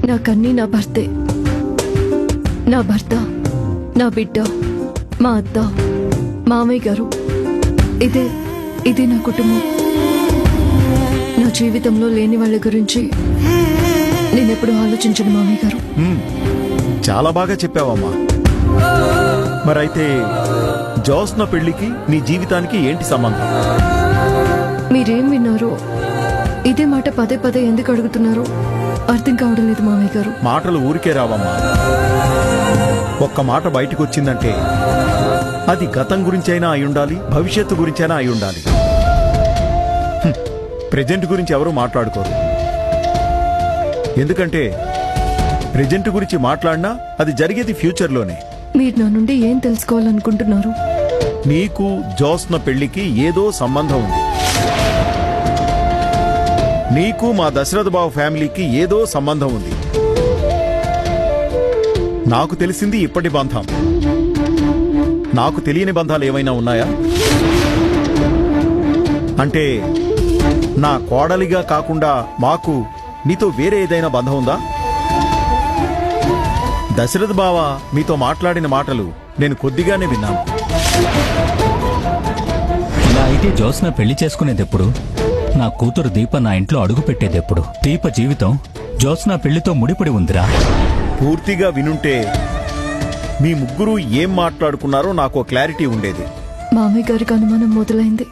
నాకన్నీ నా భర్తే. నా భర్త, నా బిడ్డ, మా అత్త, మామయ్య గారు. ఇదే నా కుటుంబం. నా జీవితంలో లేని వాళ్ళ గురించి నేనెప్పుడు ఆలోచించను మామయ్య గారు. చాలా బాగా చెప్పావమ్మా. మరైతే జోస్న పెళ్లికి నీ జీవితానికి ఏంటి సంబంధం? మీరేం విన్నారో ఇదే మాట పదే పదే ఎందుకు అడుగుతున్నారో అర్థం కావడం లేదు మామయ్య గారు. మాటలు ఊరికే రావమ్మా. ఒక్క మాట బయటకు వచ్చిందంటే అది గతం గురించైనా అయి ఉండాలి, భవిష్యత్తు గురించైనా అయి ఉండాలి. ప్రెజెంట్ గురించి ఎవరూ మాట్లాడుకోరు. ఎందుకంటే ప్రెజెంట్ గురించి మాట్లాడినా అది జరిగేది ఫ్యూచర్లోనే. మీరు నా నుండి ఏం తెలుసుకోవాలనుకుంటున్నారు? నీకు జోస్న పెళ్లికి ఏదో సంబంధం ఉంది. నీకు మా దశరథ బాబు ఫ్యామిలీకి ఏదో సంబంధం ఉంది. నాకు తెలిసింది ఇప్పటి బంధం. నాకు తెలియని బంధాలు ఏమైనా ఉన్నాయా? అంటే నా కోడలిగా కాకుండా మాకు నీతో వేరే ఏదైనా బంధం ఉందా? దశరథ బావ మీతో మాట్లాడిన మాటలు నేను కొద్దిగానే విన్నాను. ఇలా అయితే జోస్న పెళ్లి చేసుకునేదెప్పుడు? నా కూతురు దీప నా ఇంట్లో అడుగు పెట్టేదెప్పుడు? దీప జీవితం జోస్న పెళ్లితో ముడిపడి ఉందిరా. పూర్తిగా వినుంటే మీ ముగ్గురు ఏం మాట్లాడుకున్నారో నాకు క్లారిటీ ఉండేది. మామయ్య గారికి అనుమానం మొదలైంది.